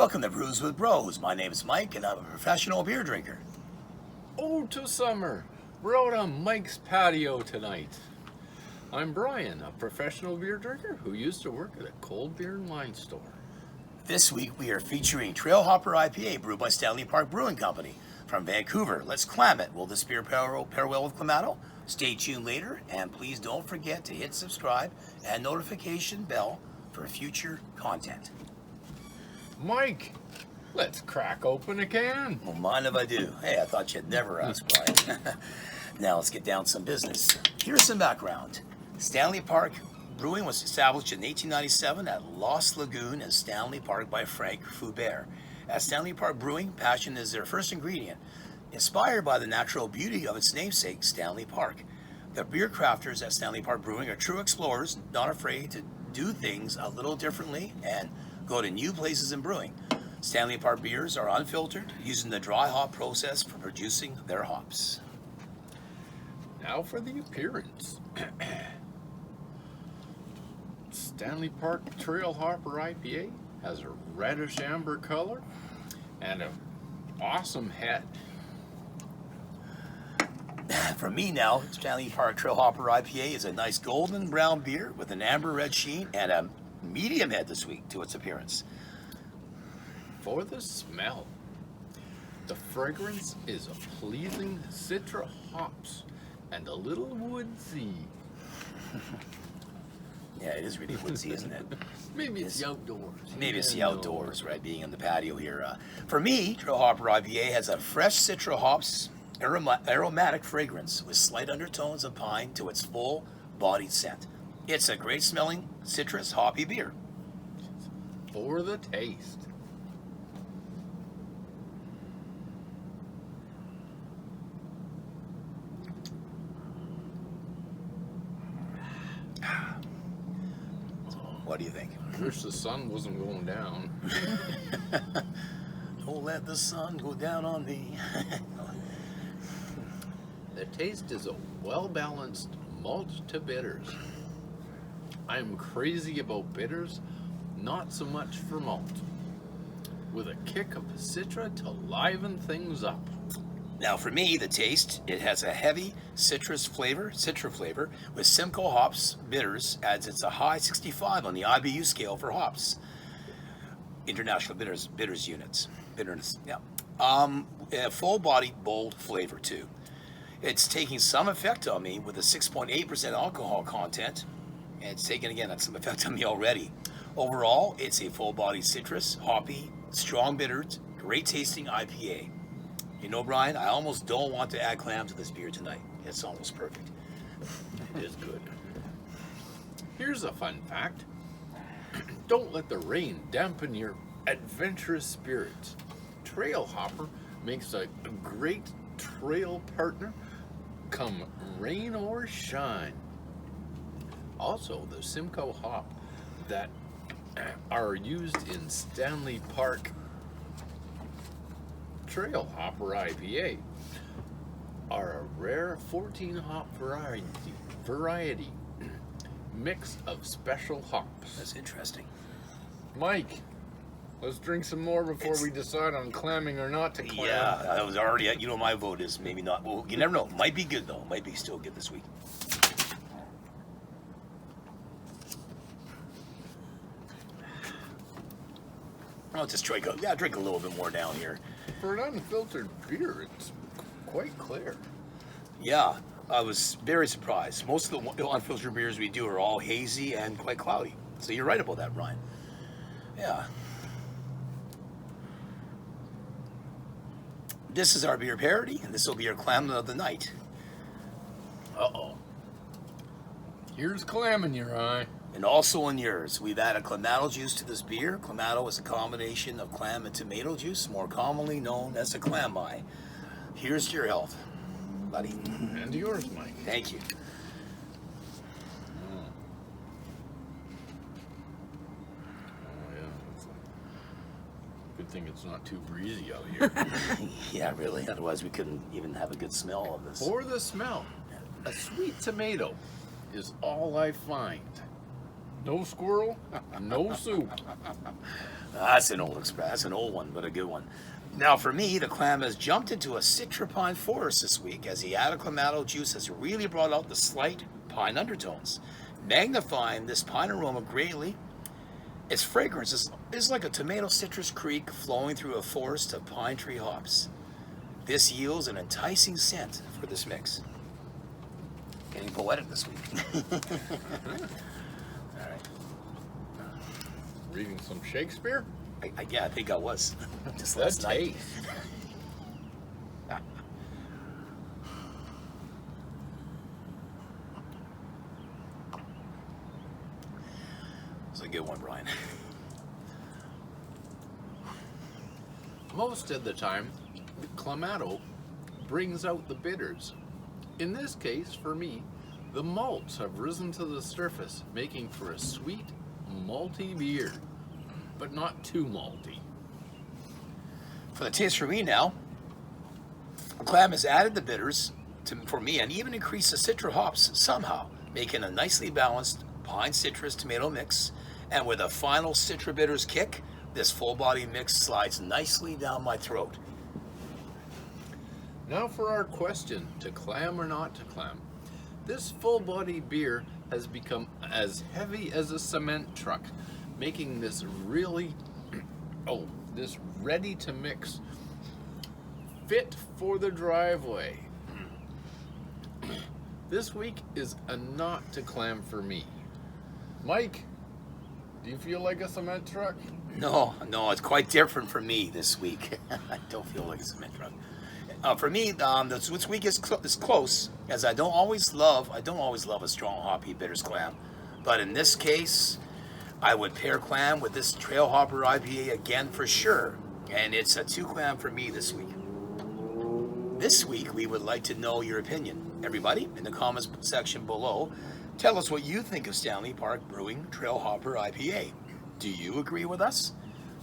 Welcome to Brews with Bros. My name is Mike and I'm a professional beer drinker. Ode to summer. We're out on Mike's patio tonight. I'm Brian, a professional beer drinker who used to work at a cold beer and wine store. This week we are featuring Trail Hopper IPA brewed by Stanley Park Brewing Company from Vancouver. Let's clam it. Will this beer pair well with Clamato? Stay tuned later and please don't forget to hit subscribe and notification bell for future content. Mike, let's crack open a can. Well, mind if I do? Hey, I thought you'd never ask, Brian. Now let's get down to some business. Here's some background. Stanley Park Brewing was established in 1897 at Lost Lagoon in Stanley Park by Frank Foubert. At Stanley Park Brewing, passion is their first ingredient. Inspired by the natural beauty of its namesake, Stanley Park. The beer crafters at Stanley Park Brewing are true explorers, not afraid to do things a little differently and go to new places in brewing. Stanley Park beers are unfiltered, using the dry hop process for producing their hops. Now for the appearance. Stanley Park Trail Hopper IPA has a reddish amber color and an awesome head. For me now, Stanley Park Trail Hopper IPA is a nice golden brown beer with an amber red sheen and a medium head this week to its appearance. For the smell, the fragrance is a pleasing citra hops and a little woodsy. Yeah, it is really woodsy, isn't it? Maybe it's the outdoors. Maybe it's the outdoors, right? Being in the patio here. For me, Trail Hopper IPA has a fresh citra hops aromatic fragrance with slight undertones of pine to its full-bodied scent. It's a great smelling citrus hoppy beer. For the taste. What do you think? I wish the sun wasn't going down. Don't let the sun go down on me. The taste is a well-balanced malt to bitters. I'm crazy about bitters, not so much for malt. With a kick of citra to liven things up. Now for me, the taste, it has a heavy citra flavor with Simcoe hops bitters adds it's a high 65 on the IBU scale for hops. International bitters units. Bitterness, yeah. A full-bodied, bold flavor too. It's taking some effect on me with a 6.8% alcohol content. And it's taking, again, some effect on me already. Overall, it's a full-bodied citrus, hoppy, strong bitters, great tasting IPA. You know, Brian, I almost don't want to add Clam to this beer tonight. It's almost perfect. It is good. Here's a fun fact. Don't let the rain dampen your adventurous spirits. Trail Hopper makes a great trail partner come rain or shine. Also, the Simcoe hop that are used in Stanley Park Trail Hopper IPA are a rare 14 hop variety mix of special hops. That's interesting. Mike, let's drink some more before we decide on clamming or not to clam. Yeah, I was already, you know, my vote is maybe not. Well, you never know. Might be good though. Might be still good this week. I'll just drink a little bit more down here. For an unfiltered beer, it's quite clear. Yeah, I was very surprised. Most of the unfiltered beers we do are all hazy and quite cloudy. So you're right about that, Brian. Yeah. This is our beer parody, and this will be our clam of the night. Uh-oh. Here's clam in your eye. And also in yours, we've added Clamato juice to this beer. Clamato is a combination of clam and tomato juice, more commonly known as a clam eye. Here's to your health, buddy. And yours, Mike. Thank you. Oh yeah. Good thing it's not too breezy out here. Yeah, really. Otherwise, we couldn't even have a good smell of this. For the smell, a sweet tomato is all I find. No squirrel, no soup. That's an old express. That's an old one, but a good one. Now, for me, the Clam has jumped into a citripine forest this week as the added Clamato juice has really brought out the slight pine undertones, magnifying this pine aroma greatly. Its fragrance is like a tomato citrus creek flowing through a forest of pine tree hops. This yields an enticing scent for this mix. Getting poetic this week. All right. Reading some Shakespeare? Yeah, I think I was. Just That last night. taste. It's a good one, Brian. Most of the time, the Clamato brings out the bitters. In this case, for me, the malts have risen to the surface, making for a sweet, malty beer, but not too malty. For the taste for me now, Clam has added the bitters for me and even increased the citra hops somehow, making a nicely balanced pine citrus tomato mix. And with a final citra bitters kick, this full body mix slides nicely down my throat. Now for our question, to clam or not to clam. This full body beer has become as heavy as a cement truck, making this really, this ready to mix, fit for the driveway. This week is a not to clam for me. Mike, do you feel like a cement truck? No, it's quite different for me this week. I don't feel like a cement truck. For me, this week is close, as I don't always love a strong hoppy bitters Clam, but in this case, I would pair Clam with this Trail Hopper IPA again for sure, and it's a 2 Clam for me this week. This week, we would like to know your opinion. Everybody, in the comments section below, tell us what you think of Stanley Park Brewing Trail Hopper IPA. Do you agree with us?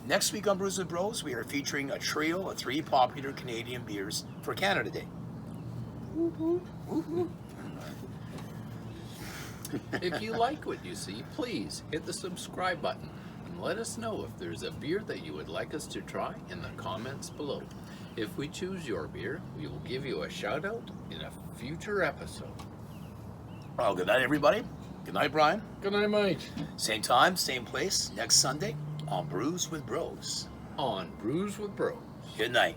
Next week on Brews with Bros, we are featuring a trio of 3 popular Canadian beers for Canada Day. If you like what you see, please hit the subscribe button and let us know if there's a beer that you would like us to try in the comments below. If we choose your beer, we will give you a shout out in a future episode. Well, good night, everybody. Good night, Brian. Good night, Mike. Same time, same place, next Sunday on Brews with Bros. On Brews with Bros. Good night.